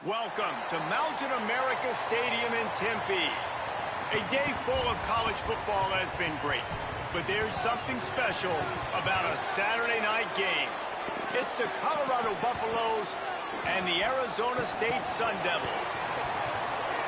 Welcome to Mountain America Stadium in Tempe. A day full of college football has been great, but there's something special about a Saturday night game. It's the Colorado Buffaloes and the Arizona State Sun Devils.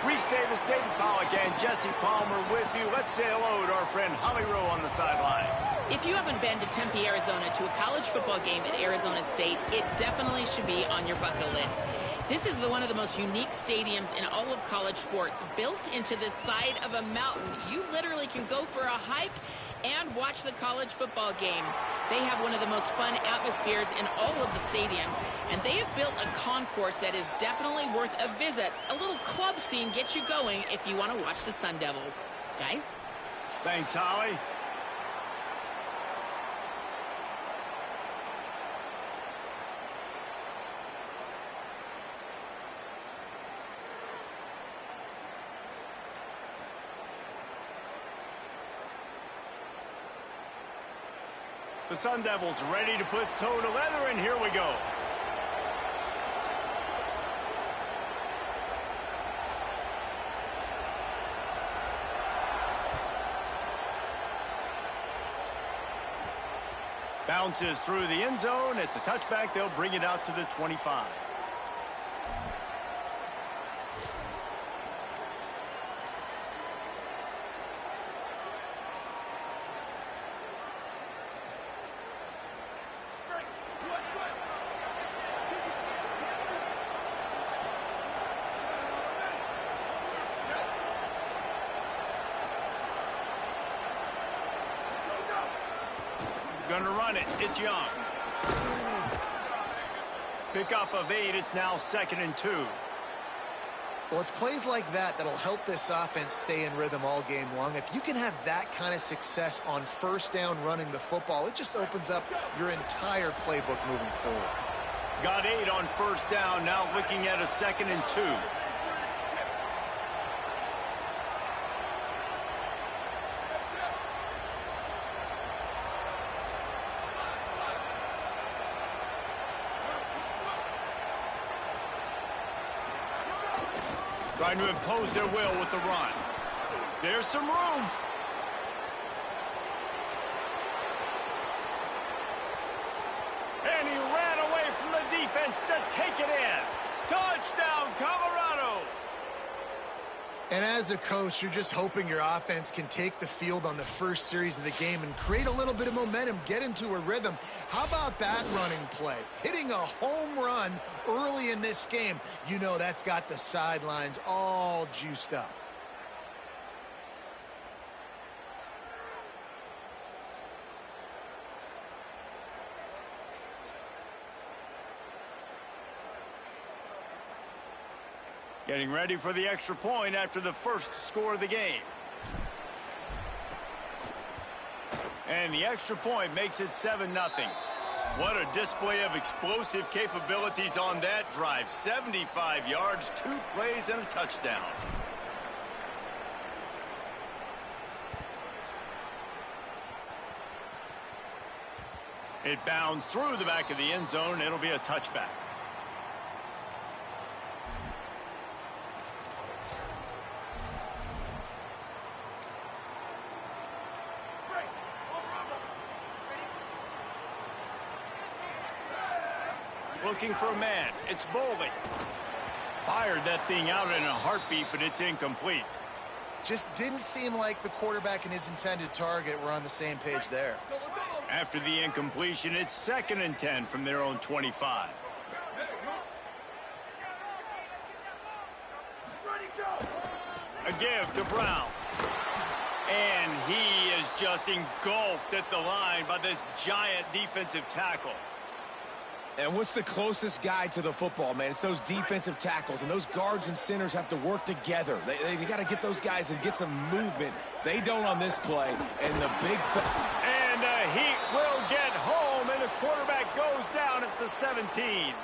Reese Davis, David Pollack, and Jesse Palmer with you. Let's say hello to our friend Holly Rowe on the sideline. If you haven't been to Tempe, Arizona to a college football game at Arizona State, it definitely should be on your bucket list. This is one of the most unique stadiums in all of college sports, built into the side of a mountain. You literally can go for a hike and watch the college football game. They have one of the most fun atmospheres in all of the stadiums, and they have built a concourse that is definitely worth a visit. A little club scene gets you going if you want to watch the Sun Devils. Guys? Thanks, Holly. The Sun Devils ready to put toe to leather, and here we go. Bounces through the end zone. It's a touchback. They'll bring it out to the 25. Gonna run it. It's Young. Pick up of 8. It's now 2nd and 2. Well, it's plays like that that'll help this offense stay in rhythm all game long. If you can have that kind of success on first down running the football, it just opens up your entire playbook moving forward. Got 8 on first down. Now looking at a 2nd and 2. Trying to impose their will with the run. There's some room. And he ran away from the defense to take it in. Touchdown, Colorado. And as a coach, you're just hoping your offense can take the field on the first series of the game and create a little bit of momentum, get into a rhythm. How about that running play? Hitting a home run early in this game. You know that's got the sidelines all juiced up. Getting ready for the extra point after the first score of the game. And the extra point makes it 7-0. What a display of explosive capabilities on that drive. 75 yards, 2 plays, and a touchdown. It bounds through the back of the end zone. It'll be a touchback. Looking for a man. It's Boley. Fired that thing out in a heartbeat, but it's incomplete. Just didn't seem like the quarterback and his intended target were on the same page there. After the incompletion, it's 2nd and 10 from their own 25. A give to Brown. And he is just engulfed at the line by this giant defensive tackle. And what's the closest guy to the football, man? It's those defensive tackles, and those guards and centers have to work together. They got to get those guys and get some movement. They don't on this play, and the big... And the Heat will get home, and the quarterback goes down at the 17.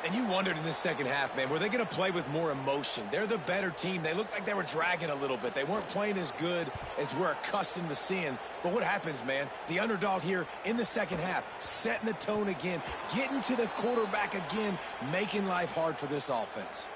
And you wondered in this second half, man, were they going to play with more emotion? They're the better team. They looked like they were dragging a little bit. They weren't playing as good as we're accustomed to seeing. But what happens, man? The underdog here in the second half, setting the tone again, getting to the quarterback again, making life hard for this offense.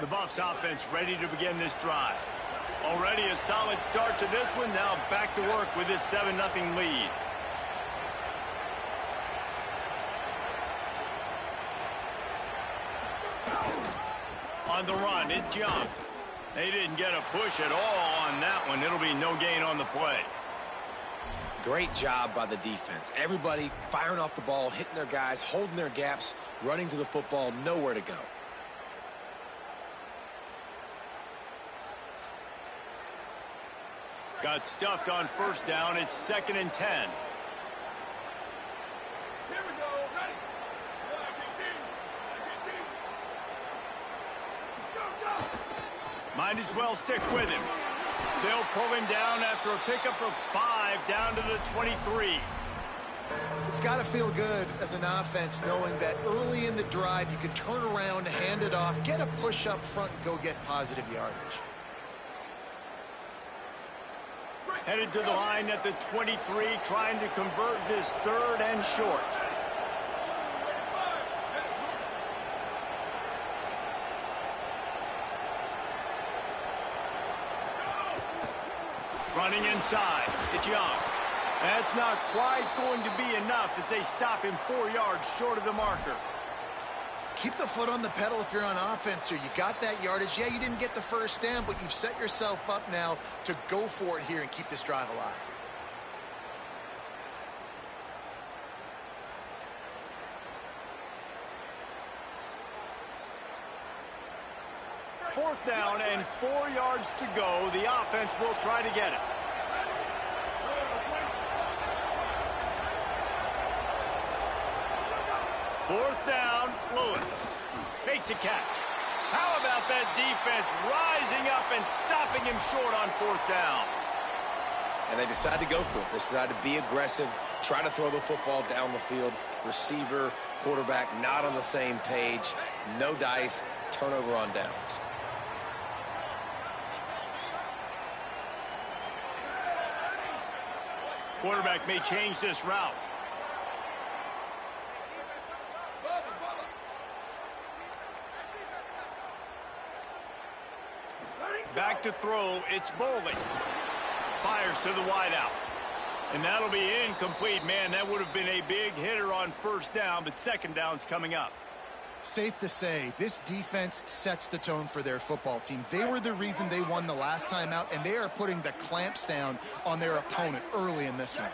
The Buffs offense ready to begin this drive. Already a solid start to this one. Now back to work with this 7-0 lead. On the run, it's Young. They didn't get a push at all on that one. It'll be no gain on the play. Great job by the defense. Everybody firing off the ball, hitting their guys, holding their gaps, running to the football, nowhere to go. Got stuffed on first down. It's 2nd and 10. Here we go. Ready? Go. Might as well stick with him. They'll pull him down after a pickup of 5 down to the 23. It's got to feel good as an offense knowing that early in the drive you can turn around, hand it off, get a push up front, and go get positive yardage. Headed to the line at the 23, trying to convert this 3rd and short. Running inside, it's Young. That's not quite going to be enough as they stop him 4 yards short of the marker. Keep the foot on the pedal if you're on offense here. You got that yardage. Yeah, you didn't get the first down, but you've set yourself up now to go for it here and keep this drive alive. Fourth down and 4 yards to go. The offense will try to get it. Fourth down, Lewis makes a catch. How about that defense rising up and stopping him short on fourth down? And they decide to go for it. They decide to be aggressive, try to throw the football down the field. Receiver, quarterback not on the same page. No dice, turnover on downs. Quarterback may change this route. Back to throw, it's Bowling. Fires to the wideout. And that'll be incomplete. Man, that would have been a big hitter on first down, but second down's coming up. Safe to say, this defense sets the tone for their football team. They were the reason they won the last time out, and they are putting the clamps down on their opponent early in this one.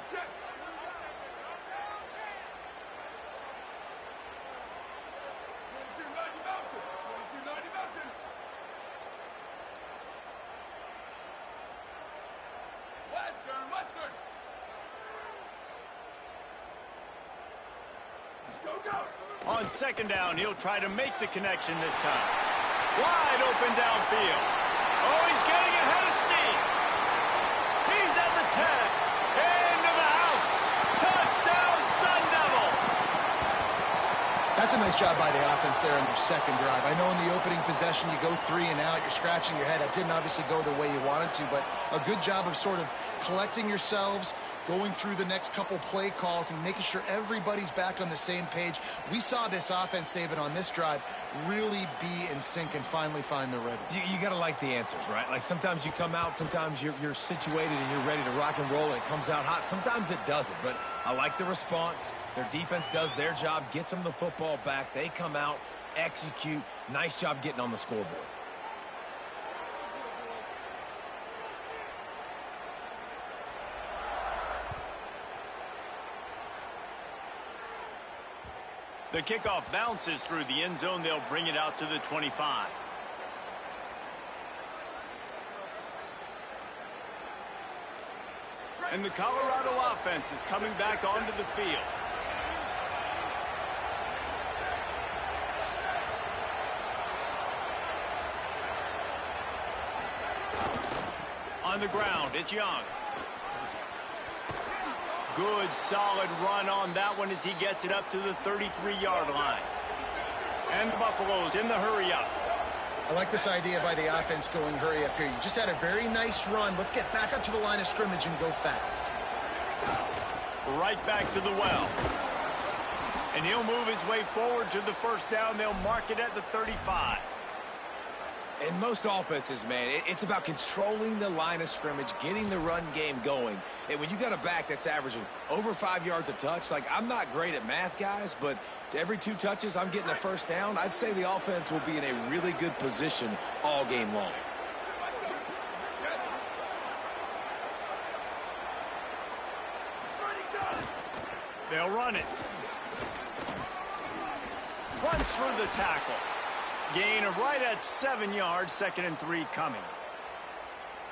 On second down, he'll try to make the connection this time. Wide open downfield. Oh, he's getting ahead of steam. He's at the 10. Into the house. Touchdown, Sun Devils. That's a nice job by the offense there in their second drive. I know in the opening possession you go 3 and out, you're scratching your head. That didn't obviously go the way you wanted to, but a good job of sort of collecting yourselves, going through the next couple play calls and making sure everybody's back on the same page. We saw this offense, David, on this drive really be in sync and finally find the rhythm. You got to like the answers, right? Like sometimes you come out, sometimes you're situated and you're ready to rock and roll and it comes out hot. Sometimes it doesn't, but I like the response. Their defense does their job, gets them the football back. They come out, execute. Nice job getting on the scoreboard. The kickoff bounces through the end zone. They'll bring it out to the 25. And the Colorado offense is coming back onto the field. On the ground, it's Young. Good, solid run on that one as he gets it up to the 33-yard line. And the Buffaloes in the hurry-up. I like this idea by the offense going hurry up here. You just had a very nice run. Let's get back up to the line of scrimmage and go fast. Right back to the well. And he'll move his way forward to the first down. They'll mark it at the 35. In most offenses, man, it's about controlling the line of scrimmage, getting the run game going. And when you got a back that's averaging over 5 yards a touch, like, I'm not great at math, guys, but every 2 touches, I'm getting a first down. I'd say the offense will be in a really good position all game long. They'll run it. Runs through the tackle. Gain of right at 7 yards, 2nd and 3 coming.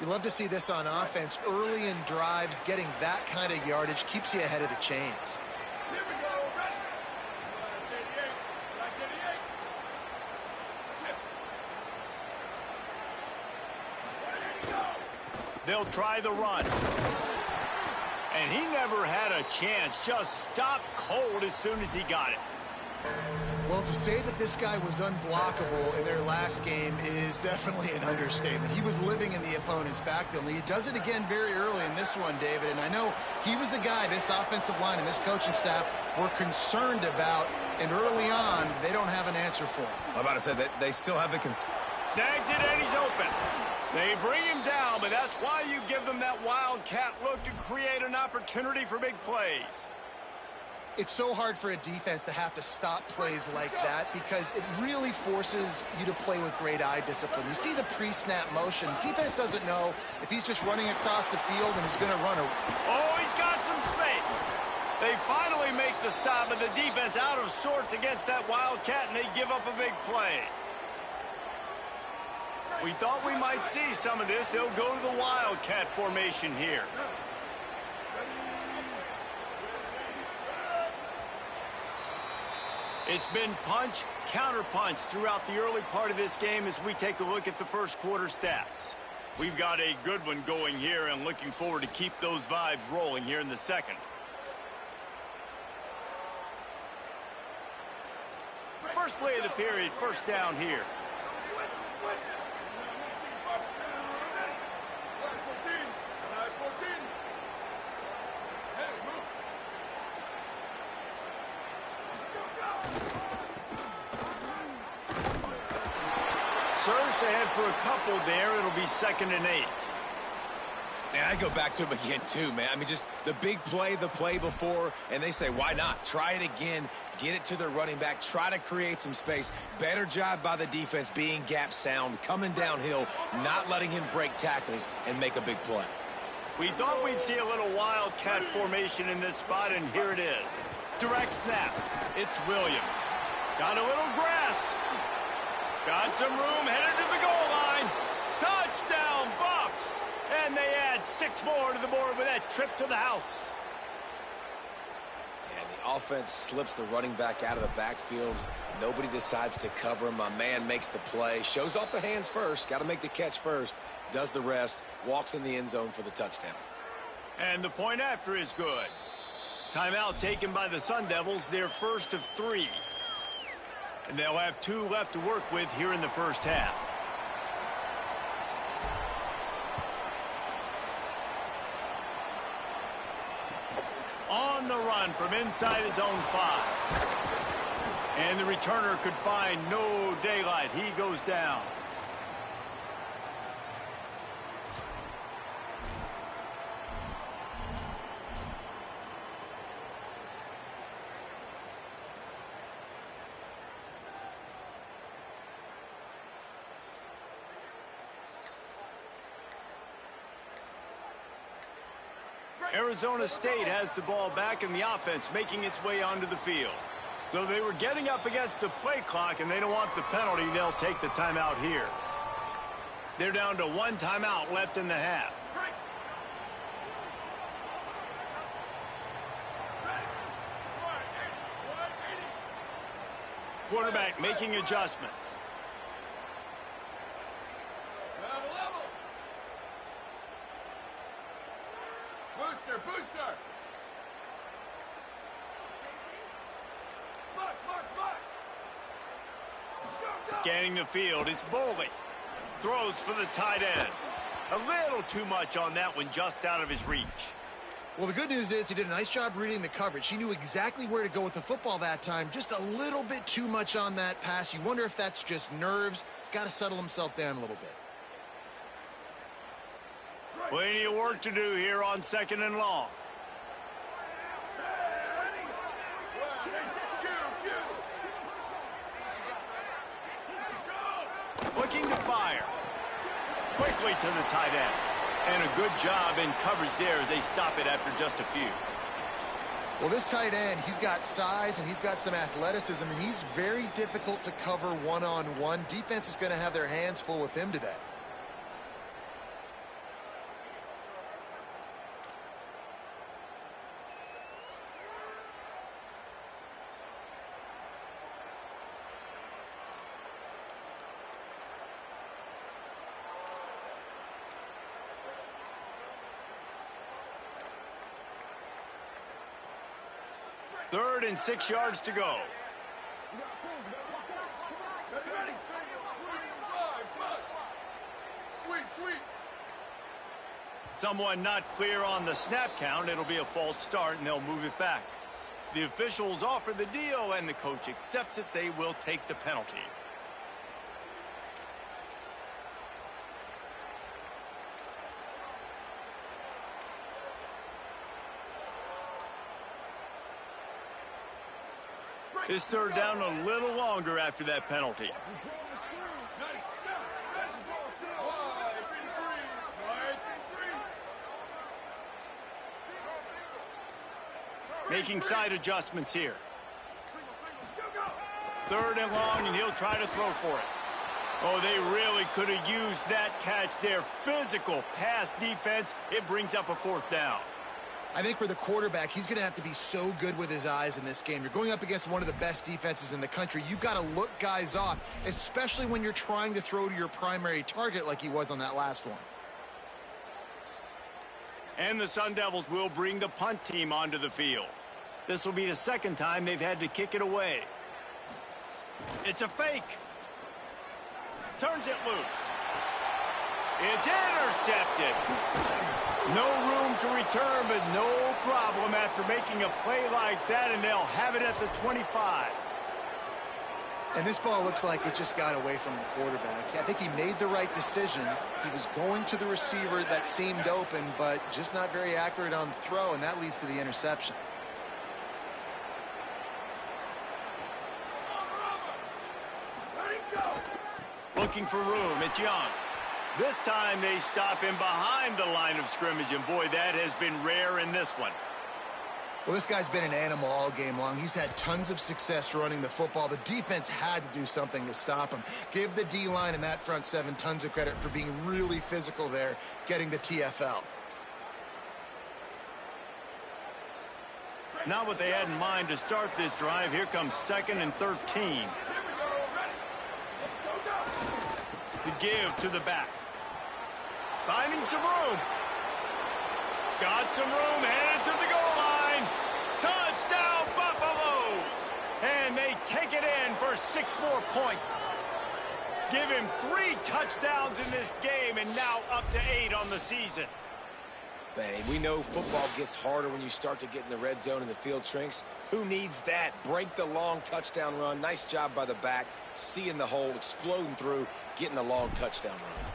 You love to see this on offense. Early in drives, getting that kind of yardage keeps you ahead of the chains. They'll try the run. And he never had a chance. Just stopped cold as soon as he got it. Well, to say that this guy was unblockable in their last game is definitely an understatement. He was living in the opponent's backfield, and he does it again very early in this one, David. And I know he was the guy this offensive line and this coaching staff were concerned about, and early on, they don't have an answer for him. I'm about to say that they still have the concern. Snags it, and he's open. They bring him down, but that's why you give them that wildcat look to create an opportunity for big plays. It's so hard for a defense to have to stop plays like that because it really forces you to play with great eye discipline. You see the pre-snap motion. Defense doesn't know if he's just running across the field and he's going to run a... Oh, he's got some space. They finally make the stop, but the defense out of sorts against that wildcat, and they give up a big play. We thought we might see some of this. They'll go to the wildcat formation here. It's been punch, counter-punch throughout the early part of this game as we take a look at the first quarter stats. We've got a good one going here and looking forward to keep those vibes rolling here in the second. First play of the period, first down here. Surged ahead for a couple there. It'll be 2nd and 8. And I go back to him again, too, man. I mean, just the big play, the play before, and they say, why not? Try it again, get it to their running back, try to create some space. Better job by the defense being gap sound, coming downhill, not letting him break tackles and make a big play. We thought we'd see a little wildcat formation in this spot, and here it is. Direct snap. It's Williams. Got a little grass. Got some room, headed to the goal line. Touchdown, Buffs! And they add 6 more to the board with that trip to the house. And the offense slips the running back out of the backfield. Nobody decides to cover him. My man makes the play. Shows off the hands first. Got to make the catch first. Does the rest. Walks in the end zone for the touchdown. And the point after is good. Timeout taken by the Sun Devils, their first of 3. And they'll have 2 left to work with here in the first half. On the run from inside his own 5. And the returner could find no daylight. He goes down. Arizona State has the ball back in the offense, making its way onto the field. So they were getting up against the play clock, and they don't want the penalty. They'll take the timeout here. They're down to 1 timeout left in the half. Quarterback making adjustments. Booster, booster! Scanning the field, it's Boley. Throws for the tight end. A little too much on that one, just out of his reach. Well, the good news is he did a nice job reading the coverage. He knew exactly where to go with the football that time. Just a little bit too much on that pass. You wonder if that's just nerves. He's got to settle himself down a little bit. Plenty of work to do here on 2nd and long. Looking to fire. Quickly to the tight end. And a good job in coverage there as they stop it after just a few. Well, this tight end, he's got size and he's got some athleticism, and he's very difficult to cover one-on-one. Defense is going to have their hands full with him today. Third and 6 yards to go. Someone not clear on the snap count. It'll be a false start, and they'll move it back. The officials offer the deal, and the coach accepts it. They will take the penalty. His third down a little longer after that penalty. Making side adjustments here. Third and long, and he'll try to throw for it. Oh, they really could have used that catch there. Physical pass defense. It brings up a 4th down. I think for the quarterback, he's going to have to be so good with his eyes in this game. You're going up against one of the best defenses in the country. You've got to look guys off, especially when you're trying to throw to your primary target like he was on that last one. And the Sun Devils will bring the punt team onto the field. This will be the 2nd time they've had to kick it away. It's a fake. Turns it loose. It's intercepted. No room to return, but no problem after making a play like that, and they'll have it at the 25. And this ball looks like it just got away from the quarterback. I think he made the right decision. He was going to the receiver that seemed open, but just not very accurate on the throw, and that leads to the interception. Looking for room. It's Young. This time they stop him behind the line of scrimmage, and boy, that has been rare in this one. Well, this guy's been an animal all game long. He's had tons of success running the football. The defense had to do something to stop him. Give the D-line and that front 7 tons of credit for being really physical there, getting the TFL. Not what they had in mind to start this drive. Here comes 2nd and 13. The give to the back. Finding some room. Got some room, headed to the goal line. Touchdown, Buffaloes! And they take it in for 6 more points. Give him 3 touchdowns in this game, and now up to 8 on the season. Man, we know football gets harder when you start to get in the red zone and the field shrinks. Who needs that? Break the long touchdown run. Nice job by the back. Seeing the hole, exploding through, getting a long touchdown run.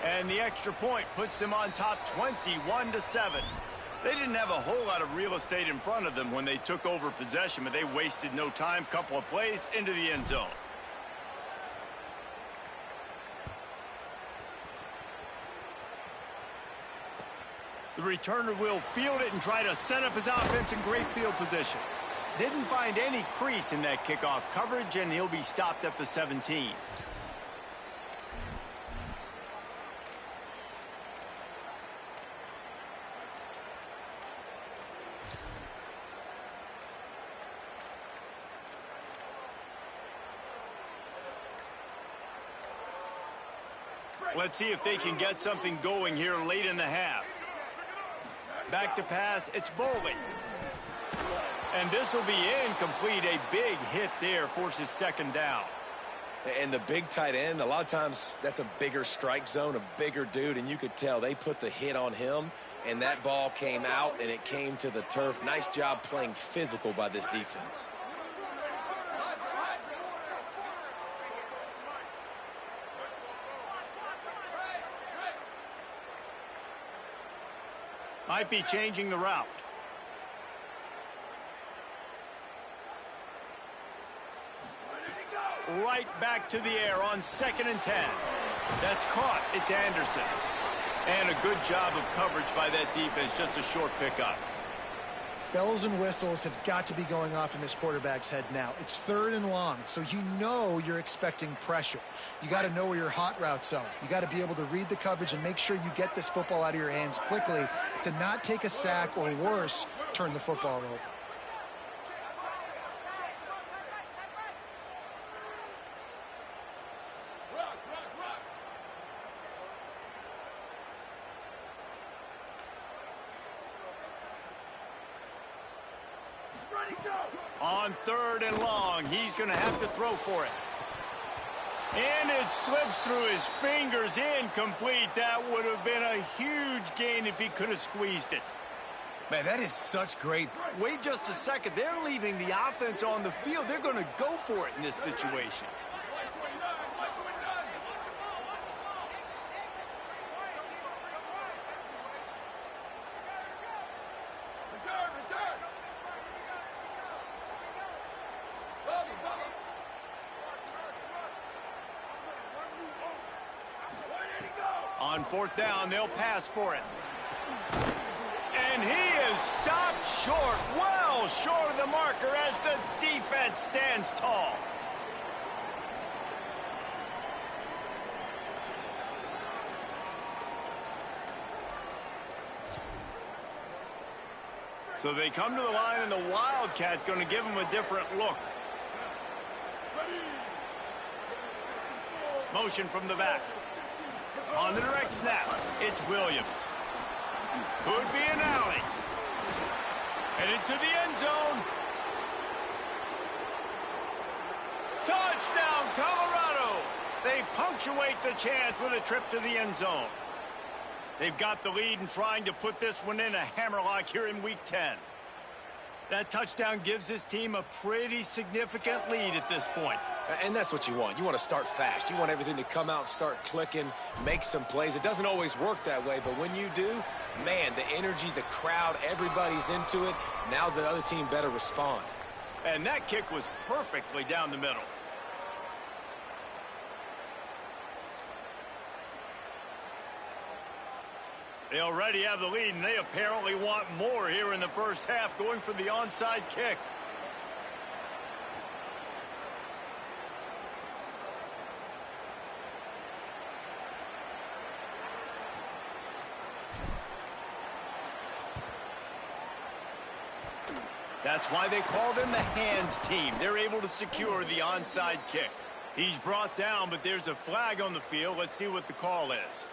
And the extra point puts them on top 21-7. They didn't have a whole lot of real estate in front of them when they took over possession, but they wasted no time. Couple of plays into the end zone. The returner will field it and try to set up his offense in great field position. Didn't find any crease in that kickoff coverage, and he'll be stopped at the 17. Let's see if they can get something going here late in the half. Back to pass, it's Bowling. And this will be incomplete. A big hit there forces second down. And the big tight end, a lot of times that's a bigger strike zone, a bigger dude, and you could tell they put the hit on him, and that ball came out, and it came to the turf. Nice job playing physical by this defense. Might be changing the route. Right back to the air on 2nd and 10. That's caught. It's Anderson. And a good job of coverage by that defense. Just a short pickup. Bells and whistles have got to be going off in this quarterback's head now. It's 3rd and long, so you know you're expecting pressure. You got to know where your hot routes are. You got to be able to read the coverage and make sure you get this football out of your hands quickly to not take a sack or worse, turn the football over. On 3rd and long, he's going to have to throw for it. And it slips through his fingers, incomplete. That would have been a huge gain if he could have squeezed it. Man, that is such great. Wait just a second. They're leaving the offense on the field. They're going to go for it in this situation. On 4th down, they'll pass for it. And he is stopped short, well short of the marker as the defense stands tall. So they come to the line, and the Wildcat going to give them a different look. Motion from the back. On the direct snap, it's Williams. Could be an alley. Headed to the end zone. Touchdown, Colorado! They punctuate the chance with a trip to the end zone. They've got the lead and trying to put this one in a hammerlock here in Week 10. That touchdown gives this team a pretty significant lead at this point. And that's what you want. You want to start fast. You want everything to come out, start clicking, make some plays. It doesn't always work that way, but when you do, man, the energy, the crowd, everybody's into it. Now the other team better respond. And that kick was perfectly down the middle. They already have the lead, and they apparently want more here in the first half, going for the onside kick. That's why they call them the hands team. They're able to secure the onside kick. He's brought down, but there's a flag on the field. Let's see what the call is.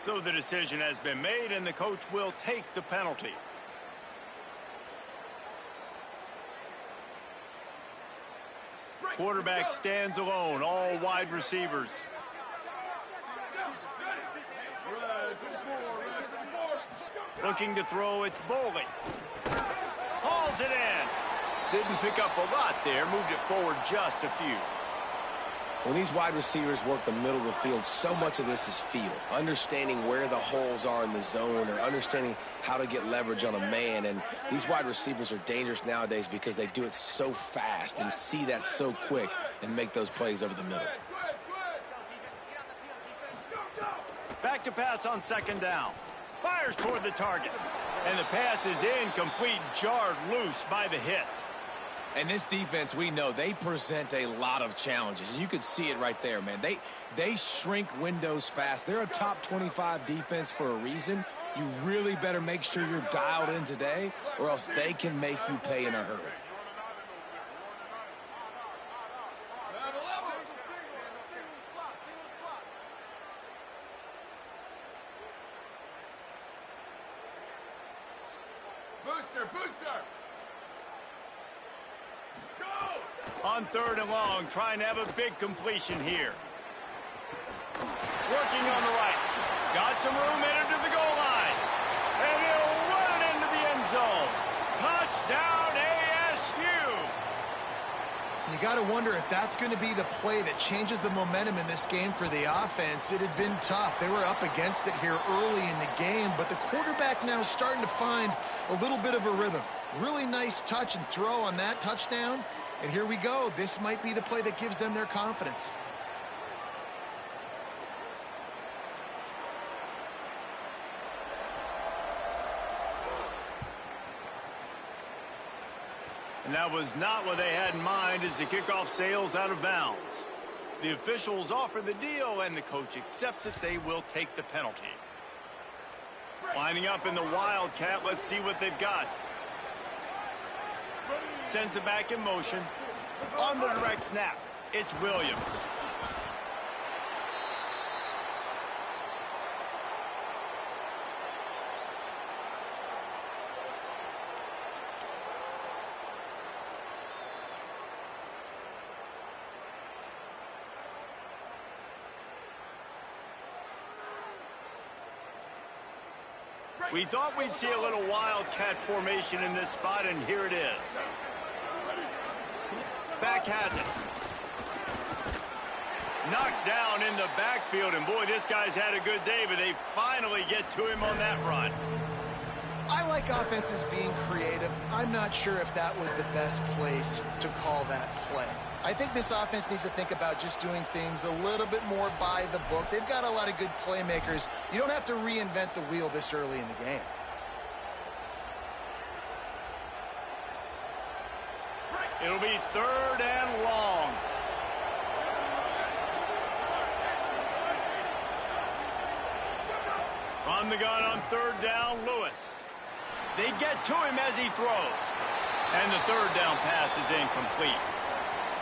So the decision has been made, and the coach will take the penalty. Quarterback stands alone, all wide receivers. Looking to throw, it's Bowling. Hauls it in. Didn't pick up a lot there, moved it forward just a few. When these wide receivers work the middle of the field, so much of this is feel. Understanding where the holes are in the zone or understanding how to get leverage on a man. And these wide receivers are dangerous nowadays because they do it so fast and see that so quick and make those plays over the middle. Back to pass on 2nd down. Fires toward the target. And the pass is incomplete, jarred loose by the hit. And this defense, we know, they present a lot of challenges. And you could see it right there, man. They shrink windows fast. They're a top 25 defense for a reason. You really better make sure you're dialed in today, or else they can make you pay in a hurry. On 3rd and long, trying to have a big completion here. Working on the right. Got some room, headed to the goal line. And he'll run it into the end zone. Touchdown, ASU! You got to wonder if that's going to be the play that changes the momentum in this game for the offense. It had been tough. They were up against it here early in the game, but the quarterback now is starting to find a little bit of a rhythm. Really nice touch and throw on that touchdown. And here we go. This might be the play that gives them their confidence. And that was not what they had in mind as the kickoff sails out of bounds. The officials offer the deal, and the coach accepts it. They will take the penalty. Lining up in the Wildcat. Let's see what they've got. Sends it back in motion. On the direct snap, it's Williams. We thought we'd see a little Wildcat formation in this spot, and here it is. Back has it. Knocked down in the backfield, and boy, this guy's had a good day, but they finally get to him on that run. I like offenses being creative. I'm not sure if that was the best place to call that play. I think this offense needs to think about just doing things a little bit more by the book. They've got a lot of good playmakers. You don't have to reinvent the wheel this early in the game. It'll be 3rd and long. From the gun on 3rd down, Lewis. They get to him as he throws. And the 3rd down pass is incomplete.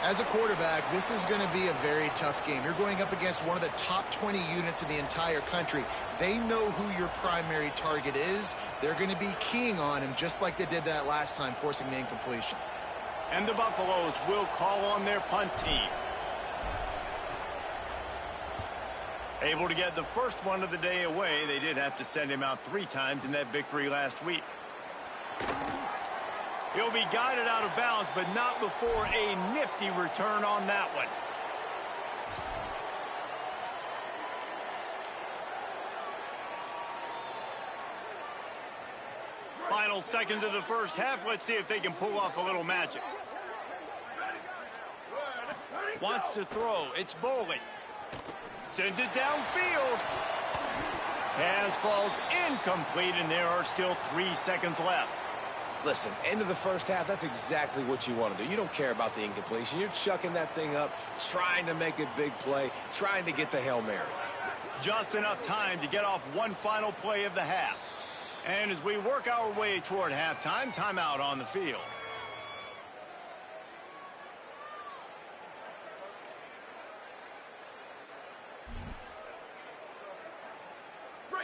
As a quarterback, this is going to be a very tough game. You're going up against one of the top 20 units in the entire country. They know who your primary target is. They're going to be keying on him just like they did that last time, forcing the incompletion. And the Buffaloes will call on their punt team. Able to get the first one of the day away. They did have to send him out 3 times in that victory last week. He'll be guided out of bounds, but not before a nifty return on that one. Final seconds of the first half. Let's see if they can pull off a little magic. Wants to throw. It's Boley. Sends it downfield. Pass falls incomplete, and there are still 3 seconds left. Listen, end of the first half, that's exactly what you want to do. You don't care about the incompletion. You're chucking that thing up, trying to make a big play, trying to get the Hail Mary. Just enough time to get off one final play of the half. And as we work our way toward halftime, timeout on the field.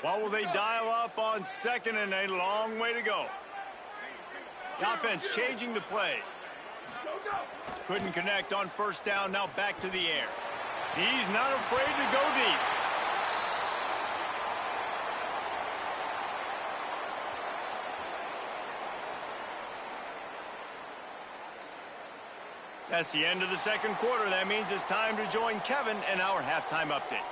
What will they dial up on 2nd and a long way to go? The offense changing the play. Couldn't connect on 1st down, now back to the air. He's not afraid to go deep. That's the end of the 2nd quarter. That means it's time to join Kevin in our halftime update.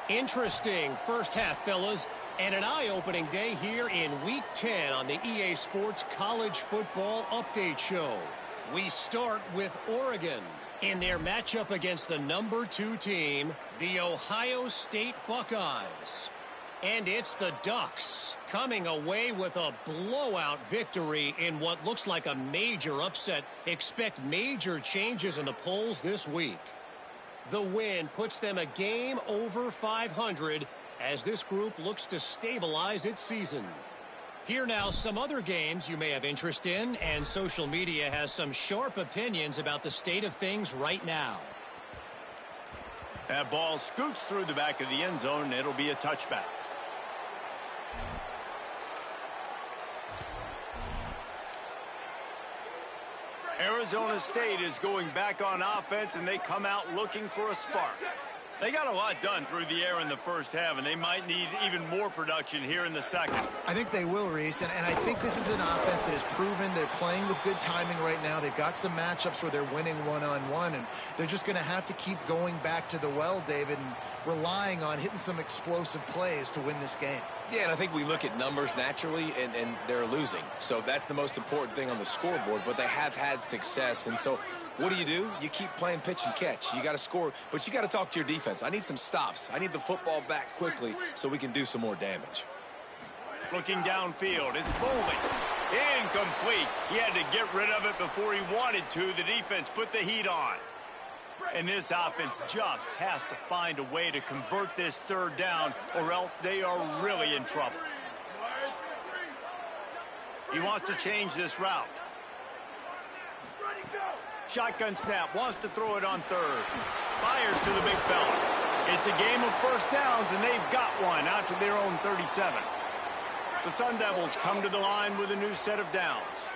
Interesting first half, fellas, and an eye-opening day here in Week 10 on the EA Sports College Football Update Show. We start with Oregon in their matchup against the number 2 team, the Ohio State Buckeyes. And it's the Ducks coming away with a blowout victory in what looks like a major upset. Expect major changes in the polls this week. The win puts them a game over 500 as this group looks to stabilize its season. Here now some other games you may have interest in, and social media has some sharp opinions about the state of things right now. That ball scoots through the back of the end zone, and it'll be a touchback. Arizona State is going back on offense, and they come out looking for a spark. They got a lot done through the air in the first half, and they might need even more production here in the second. I think they will, Reese, and I think this is an offense that has proven they're playing with good timing right now. They've got some matchups where they're winning one-on-one, and they're just going to have to keep going back to the well, David, and relying on hitting some explosive plays to win this game. Yeah, and I think we look at numbers naturally, and they're losing. So that's the most important thing on the scoreboard, but they have had success. And so what do? You keep playing pitch and catch. You got to score, but you got to talk to your defense. I need some stops. I need the football back quickly so we can do some more damage. Looking downfield, it's bowling. Incomplete. He had to get rid of it before he wanted to. The defense put the heat on. And this offense just has to find a way to convert this third down, or else they are really in trouble. He wants to change this route. Shotgun snap, wants to throw it on third. Fires to the big fella. It's a game of first downs, and they've got one out to their own 37. The Sun Devils come to the line with a new set of downs.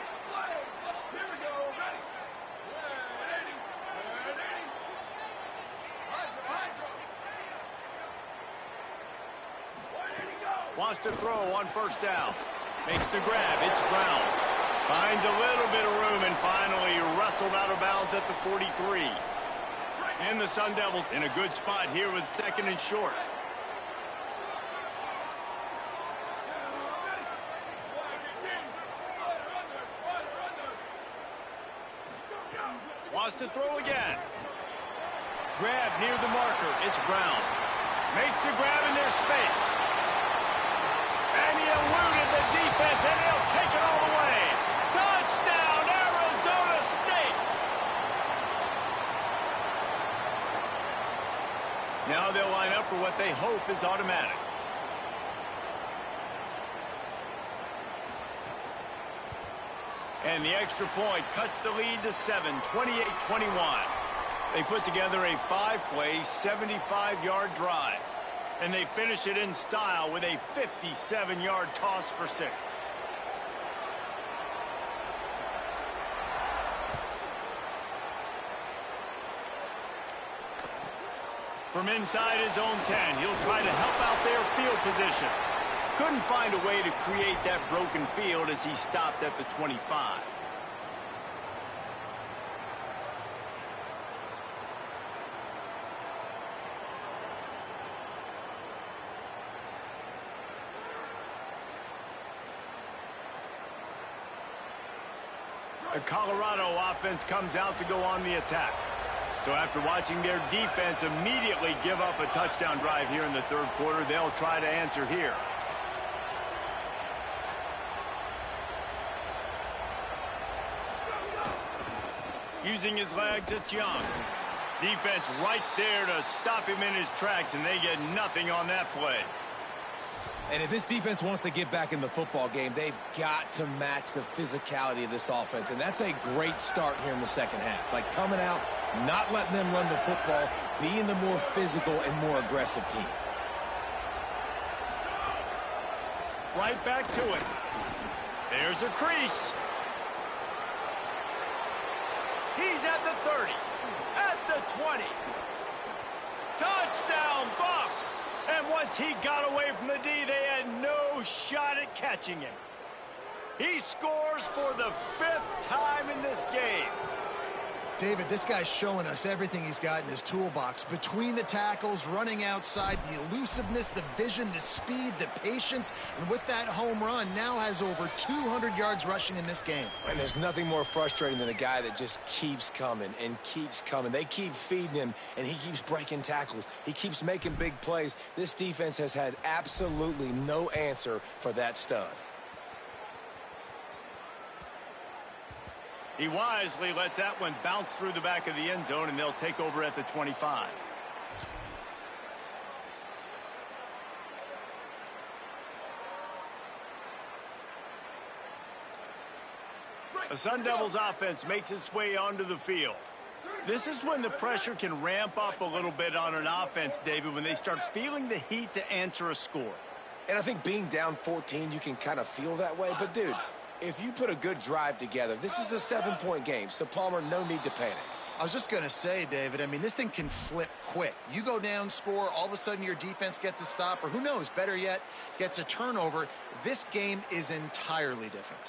Wants to throw on first down. Makes the grab. It's Brown. Finds a little bit of room and finally wrestled out of bounds at the 43. And the Sun Devils in a good spot here with second and short. Wants to throw again. Grab near the marker. It's Brown. Makes the grab in their space. And he eluded the defense, and he'll take it all the way. Touchdown, Arizona State! Now they'll line up for what they hope is automatic. And the extra point cuts the lead to 7, 28-21. They put together a 5-play, 75-yard drive. And they finish it in style with a 57-yard toss for 6. From inside his own 10, he'll try to help out their field position. Couldn't find a way to create that broken field as he stopped at the 25. The Colorado offense comes out to go on the attack. So after watching their defense immediately give up a touchdown drive here in the third quarter, they'll try to answer here. Using his legs, it's Young. Defense right there to stop him in his tracks, and they get nothing on that play. And if this defense wants to get back in the football game, they've got to match the physicality of this offense. And that's a great start here in the second half. Like coming out, not letting them run the football, being the more physical and more aggressive team. Right back to it. There's a crease. He's at the 30, at the 20. Touchdown, Buffs! And once he got away from the D, they had no shot at catching him. He scores for the 5th time in this game. David, this guy's showing us everything he's got in his toolbox. Between the tackles, running outside, the elusiveness, the vision, the speed, the patience, and with that home run, now has over 200 yards rushing in this game. And there's nothing more frustrating than a guy that just keeps coming and keeps coming. They keep feeding him, and he keeps breaking tackles. He keeps making big plays. This defense has had absolutely no answer for that stud. He wisely lets that one bounce through the back of the end zone, and they'll take over at the 25. The Sun Devils offense makes its way onto the field. This is when the pressure can ramp up a little bit on an offense, David, when they start feeling the heat to answer a score. And I think being down 14, you can kind of feel that way. But, dude, if you put a good drive together, this is a 7-point game, so Palmer, no need to panic. I was just going to say, David, I mean, this thing can flip quick. You go down, score, all of a sudden your defense gets a stop, or who knows, better yet, gets a turnover. This game is entirely different.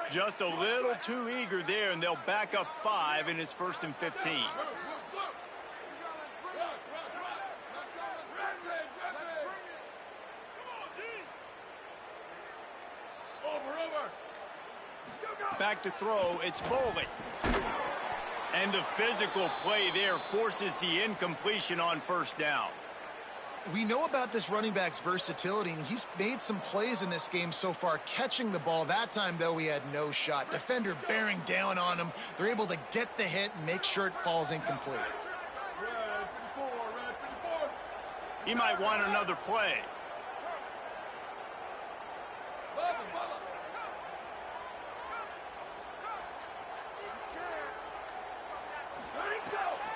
Just a little too eager there, and they'll back up 5, and it's 1st and 15. Back to throw, it's Bowling. And the physical play there forces the incompletion on 1st down. We know about this running back's versatility, and he's made some plays in this game so far, catching the ball. That time, though, he had no shot. Defender bearing down on him. They're able to get the hit and make sure it falls incomplete. He might want another play.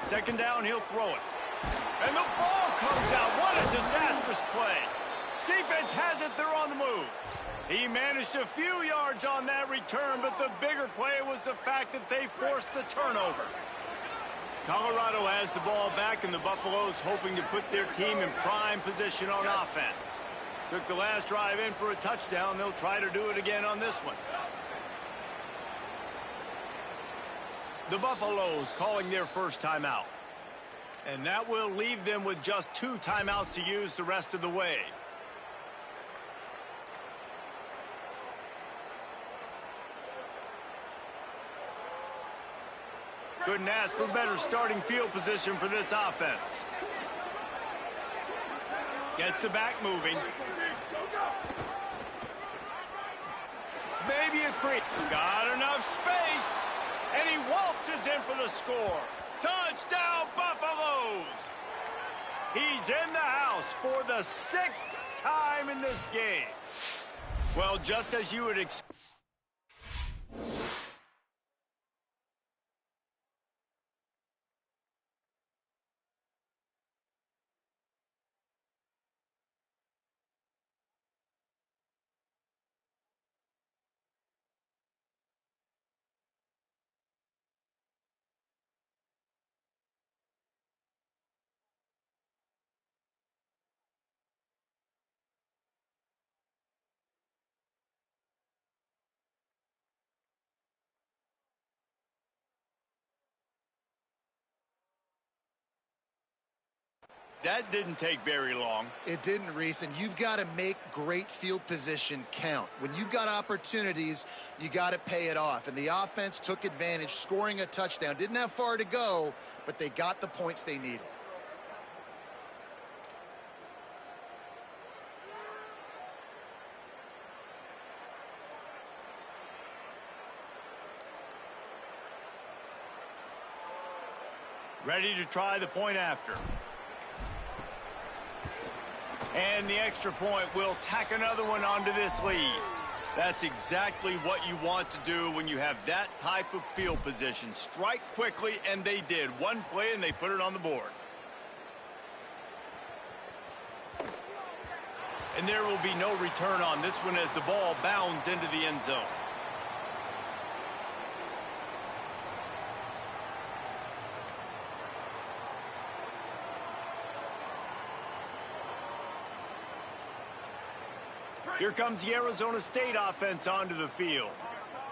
Second down, he'll throw it. And the ball comes out. What a disastrous play. Defense has it. They're on the move. He managed a few yards on that return, but the bigger play was the fact that they forced the turnover. Colorado has the ball back, and the Buffaloes hoping to put their team in prime position on offense. Took the last drive in for a touchdown. They'll try to do it again on this one. The Buffaloes calling their first timeout. And that will leave them with just 2 timeouts to use the rest of the way. Couldn't ask for better starting field position for this offense. Gets the back moving. Maybe a creep. Got enough space. And he waltzes in for the score. Touchdown, Buffaloes! He's in the house for the 6th time in this game. Well, just as you would expect. That didn't take very long. It didn't, Reese, and you've got to make great field position count. When you've got opportunities, you got to pay it off. And the offense took advantage, scoring a touchdown. Didn't have far to go, but they got the points they needed. Ready to try the point after. And the extra point will tack another one onto this lead. That's exactly what you want to do when you have that type of field position. Strike quickly, and they did. One play, and they put it on the board. And there will be no return on this one as the ball bounds into the end zone. Here comes the Arizona State offense onto the field.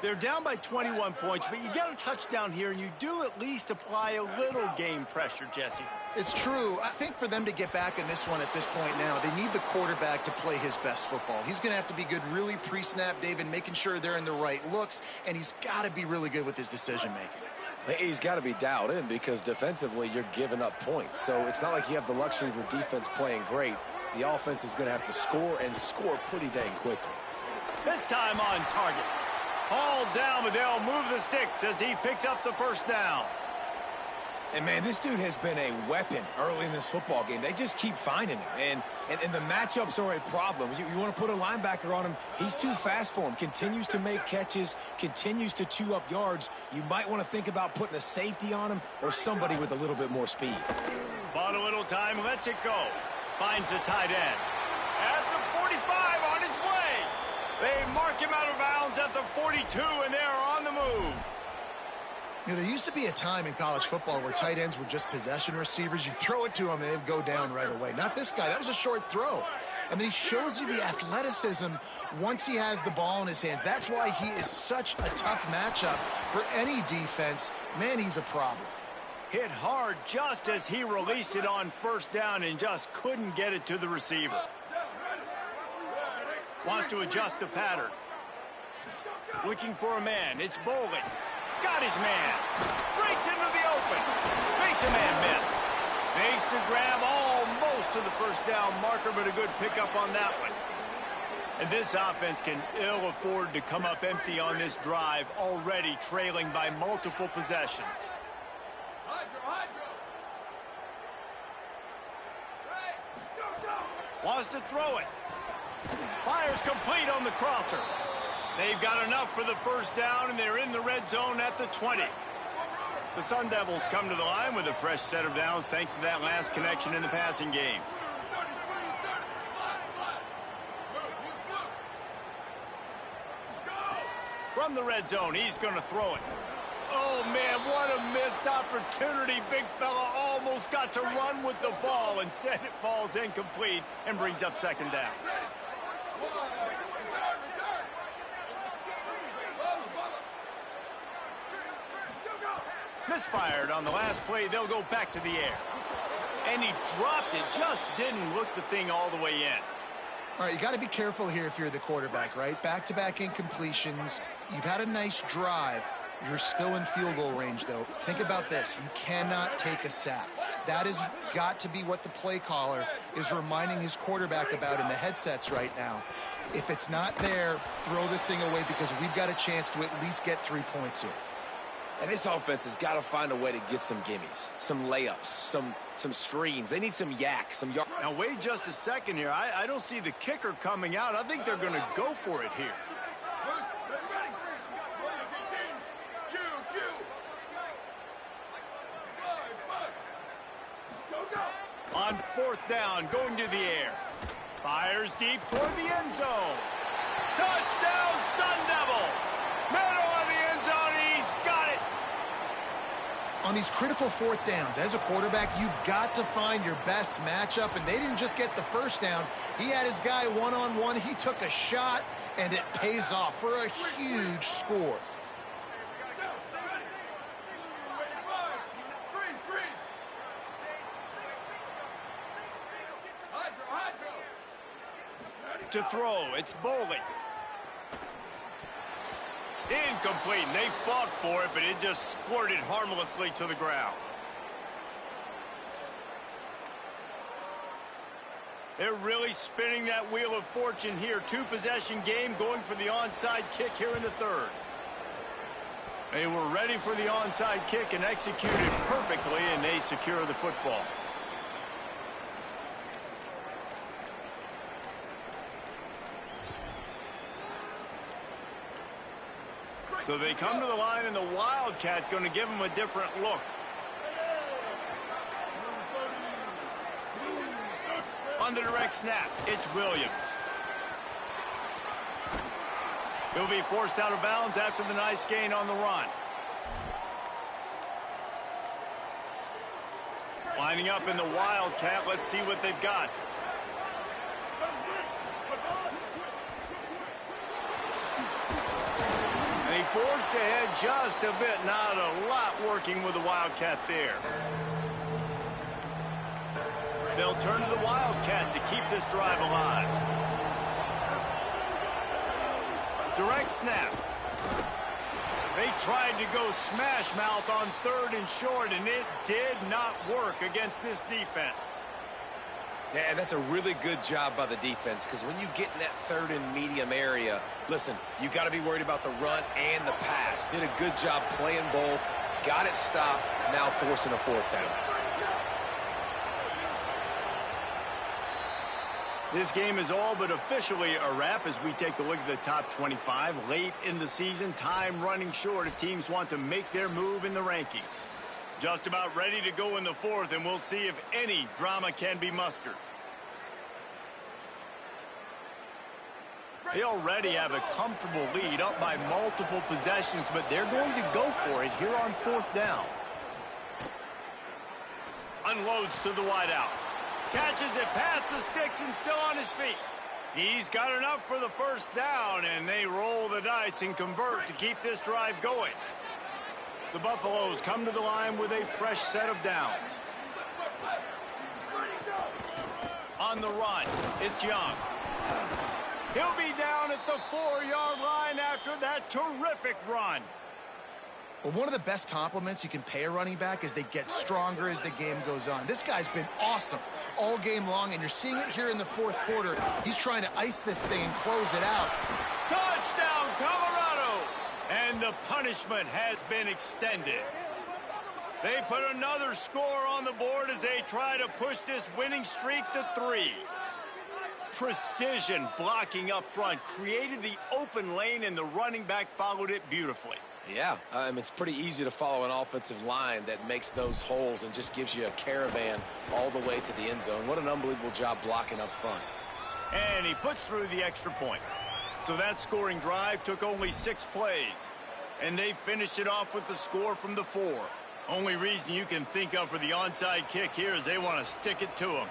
They're down by 21 points, but you get a touchdown here, and you do at least apply a little game pressure, Jesse. It's true. I think for them to get back in this one at this point now, they need the quarterback to play his best football. He's going to have to be good really pre-snap, David, making sure they're in the right looks, and he's got to be really good with his decision-making. He's got to be dialed in because defensively you're giving up points. So it's not like you have the luxury of your defense playing great. The offense is going to have to score and score pretty dang quickly. This time on target. Hauled down, but they'll move the sticks as he picks up the first down. And, man, this dude has been a weapon early in this football game. They just keep finding him. And the matchups are a problem. You want to put a linebacker on him, he's too fast for him. Continues to make catches, continues to chew up yards. You might want to think about putting a safety on him or somebody with a little bit more speed. Bought a little time, lets it go. Finds the tight end. At the 45, on his way. They mark him out of bounds at the 42, and they're on the move. You know, there used to be a time in college football where tight ends were just possession receivers. You throw it to them, and they'd go down right away. Not this guy. That was a short throw. And then he shows you the athleticism once he has the ball in his hands. That's why he is such a tough matchup for any defense. Man, he's a problem. Hit hard just as he released it on first down and just couldn't get it to the receiver. Wants to adjust the pattern. Looking for a man. It's Bowling. Got his man. Breaks into the open. Makes a man miss. Makes the grab almost to the first down marker, but a good pickup on that one. And this offense can ill afford to come up empty on this drive, already trailing by multiple possessions. Wants to throw it. Fires complete on the crosser. They've got enough for the first down, and they're in the red zone at the 20. The Sun Devils come to the line with a fresh set of downs thanks to that last connection in the passing game. From the red zone, he's going to throw it. Oh, man, what a missed opportunity. Big fella almost got to run with the ball. Instead, it falls incomplete and brings up second down. Misfired on the last play. They'll go back to the air. And he dropped it. Just didn't look the thing all the way in. All right, you got to be careful here if you're the quarterback, right? Back-to-back incompletions. You've had a nice drive. You're still in field goal range, though. Think about this. You cannot take a sack. That has got to be what the play caller is reminding his quarterback about in the headsets right now. If it's not there, throw this thing away because we've got a chance to at least get 3 points here. And this offense has got to find a way to get some gimmies, some layups, some screens. They need some yak, some yard. Now, wait just a second here. I don't see the kicker coming out. I think they're going to go for it here. On fourth down, going to the air. Fires deep toward the end zone. Touchdown, Sun Devils! Middle of the end zone, he's got it! On these critical fourth downs, as a quarterback, you've got to find your best matchup, and they didn't just get the first down. He had his guy one-on-one. He took a shot, and it pays off for a huge score. To throw, it's Bowling. Incomplete, and they fought for it, but it just squirted harmlessly to the ground. They're really spinning that wheel of fortune here. Two-possession game, going for the onside kick here in the third. They were ready for the onside kick and executed perfectly, and they secure the football. So they come to the line, and the Wildcat going to give them a different look. On the direct snap, it's Williams. He'll be forced out of bounds after the nice gain on the run. Lining up in the Wildcat, let's see what they've got. He forged ahead just a bit. Not a lot working with the Wildcat there. They'll turn to the Wildcat to keep this drive alive. Direct snap. They tried to go smash mouth on third and short, and it did not work against this defense. Yeah, and that's a really good job by the defense, because when you get in that third and medium area, listen, you got to be worried about the run and the pass. Did a good job playing both, got it stopped, now forcing a fourth down. This game is all but officially a wrap as we take a look at the top 25. Late in the season, time running short if teams want to make their move in the rankings. Just about ready to go in the fourth, and we'll see if any drama can be mustered. They already have a comfortable lead, up by multiple possessions, but they're going to go for it here on 4th down. Unloads to the wideout. Catches it past the sticks and still on his feet. He's got enough for the 1st down, and they roll the dice and convert to keep this drive going. The Buffaloes come to the line with a fresh set of downs. On the run, it's Young. He'll be down at the 4-yard line after that terrific run. Well, one of the best compliments you can pay a running back is they get stronger as the game goes on. This guy's been awesome all game long, and you're seeing it here in the 4th quarter. He's trying to ice this thing and close it out. Touchdown, Colorado! And the punishment has been extended. They put another score on the board as they try to push this winning streak to 3. Precision blocking up front created the open lane, and the running back followed it beautifully. Yeah, it's pretty easy to follow an offensive line that makes those holes and just gives you a caravan all the way to the end zone. What an unbelievable job blocking up front. And he puts through the extra point. So that scoring drive took only 6 plays. And they finished it off with the score from the 4. Only reason you can think of for the onside kick here is they want to stick it to him.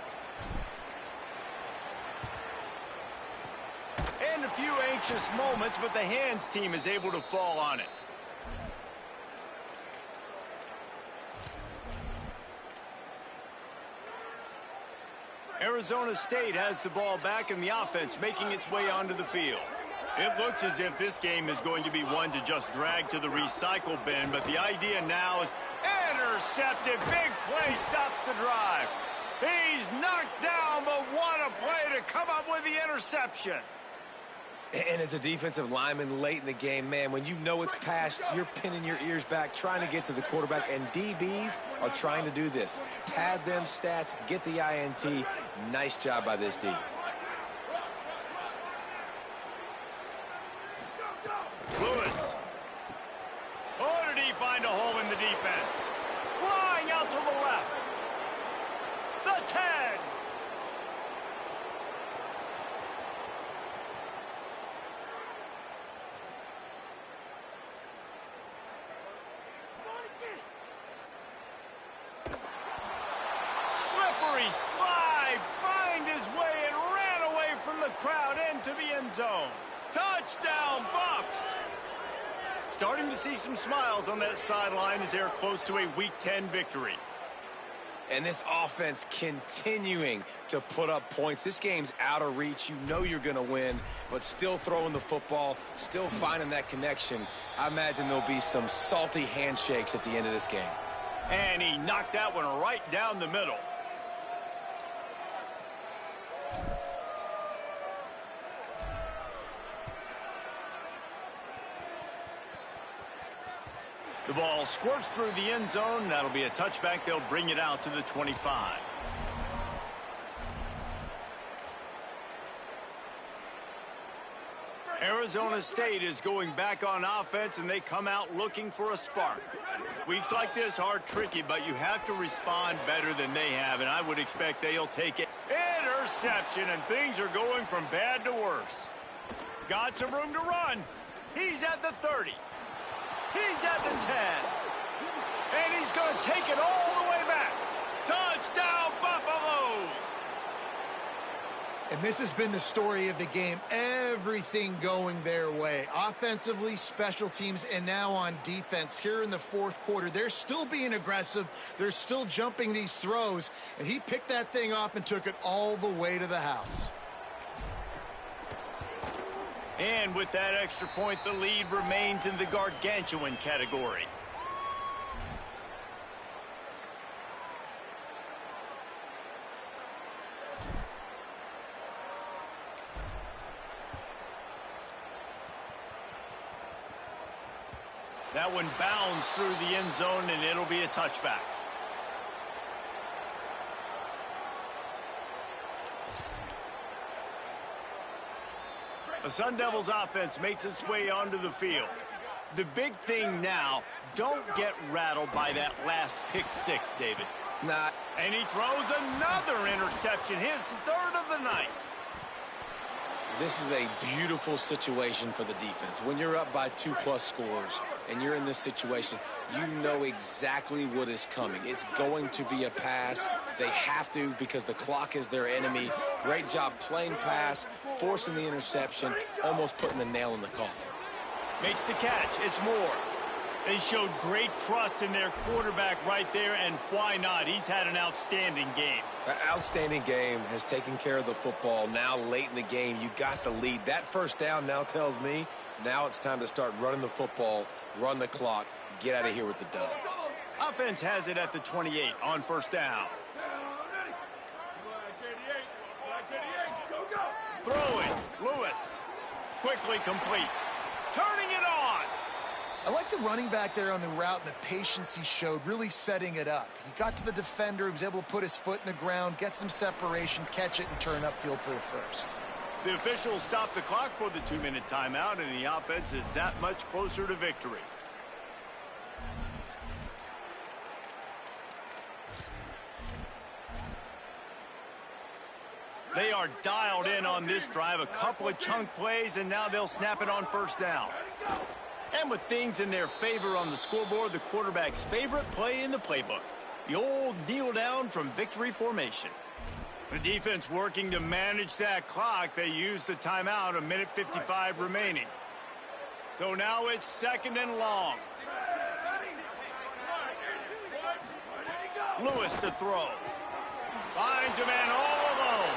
And a few anxious moments, but the hands team is able to fall on it. Arizona State has the ball back in the offense, making its way onto the field. It looks as if this game is going to be one to just drag to the recycle bin, but the idea now is intercepted. Big play stops the drive. He's knocked down, but what a play to come up with the interception. And as a defensive lineman late in the game, man, when you know it's past, you're pinning your ears back, trying to get to the quarterback, and DBs are trying to do this. Pad them stats, get the INT. Nice job by this D. Lewis. Oh, did he find a hole in the defense? Flying out to the left. The 10. Slippery slide, find his way and ran away from the crowd into the end zone. Touchdown, Buffs! Starting to see some smiles on that sideline as they're close to a Week 10 victory. And this offense continuing to put up points. This game's out of reach. You know you're going to win, but still throwing the football, still finding that connection. I imagine there'll be some salty handshakes at the end of this game. And he knocked that one right down the middle. The ball squirts through the end zone. That'll be a touchback. They'll bring it out to the 25. Arizona State is going back on offense, and they come out looking for a spark. Weeks like this are tricky, but you have to respond better than they have, and I would expect they'll take it. Interception, and things are going from bad to worse. Got some room to run. He's at the 30. He's at the 10. And he's going to take it all the way back. Touchdown, Buffaloes! And this has been the story of the game. Everything going their way. Offensively, special teams, and now on defense. Here in the 4th quarter, they're still being aggressive. They're still jumping these throws. And he picked that thing off and took it all the way to the house. And with that extra point, the lead remains in the gargantuan category. That one bounds through the end zone, and it'll be a touchback. The Sun Devils offense makes its way onto the field. The big thing now, don't get rattled by that last pick 6, David. Nah. And he throws another interception, his 3rd of the night. This is a beautiful situation for the defense. When you're up by 2+ scores and you're in this situation, you know exactly what is coming. It's going to be a pass. They have to because the clock is their enemy. Great job playing pass, forcing the interception, almost putting the nail in the coffin. Makes the catch. It's Moore. They showed great trust in their quarterback right there, and why not? He's had an outstanding game. An outstanding game, has taken care of the football. Now late in the game, you got the lead. That first down now tells me now it's time to start running the football, run the clock, get out of here with the dub. Offense has it at the 28 on first down. Throwing. Lewis. Quickly complete. Turning it on. I like the running back there on the route and the patience he showed, really setting it up. He got to the defender, he was able to put his foot in the ground, get some separation, catch it, and turn upfield for the first. The officials stopped the clock for the 2-minute timeout, and the offense is that much closer to victory. They are dialed in on this drive, a couple of chunk plays, and now they'll snap it on first down. And with things in their favor on the scoreboard, the quarterback's favorite play in the playbook, the old kneel down from victory formation. The defense working to manage that clock. They use the timeout, 1:55 remaining. So now it's 2nd and long. Lewis to throw. Finds a man all alone.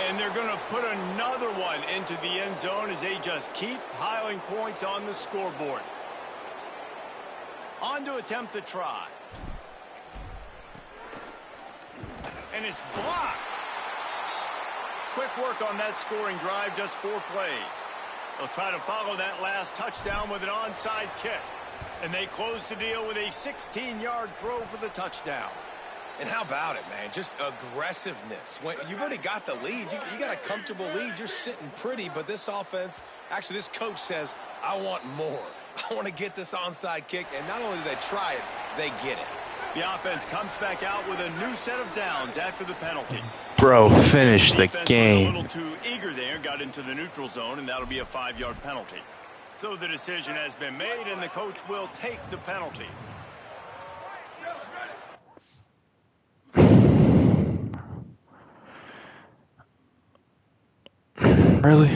And they're going to put another one into the end zone as they just keep piling points on the scoreboard. On to attempt the try. And it's blocked. Quick work on that scoring drive, just 4 plays. They'll try to follow that last touchdown with an onside kick. And they close the deal with a 16-yard throw for the touchdown. And how about it, man? Just aggressiveness. When you've already got the lead. You got a comfortable lead. You're sitting pretty, but this offense, actually this coach says, I want more. I want to get this onside kick. And not only do they try it, they get it. The offense comes back out with a new set of downs after the penalty. Bro, finish the game. Was a little too eager there, got into the neutral zone, and that'll be a 5-yard penalty. So the decision has been made, and the coach will take the penalty. Really?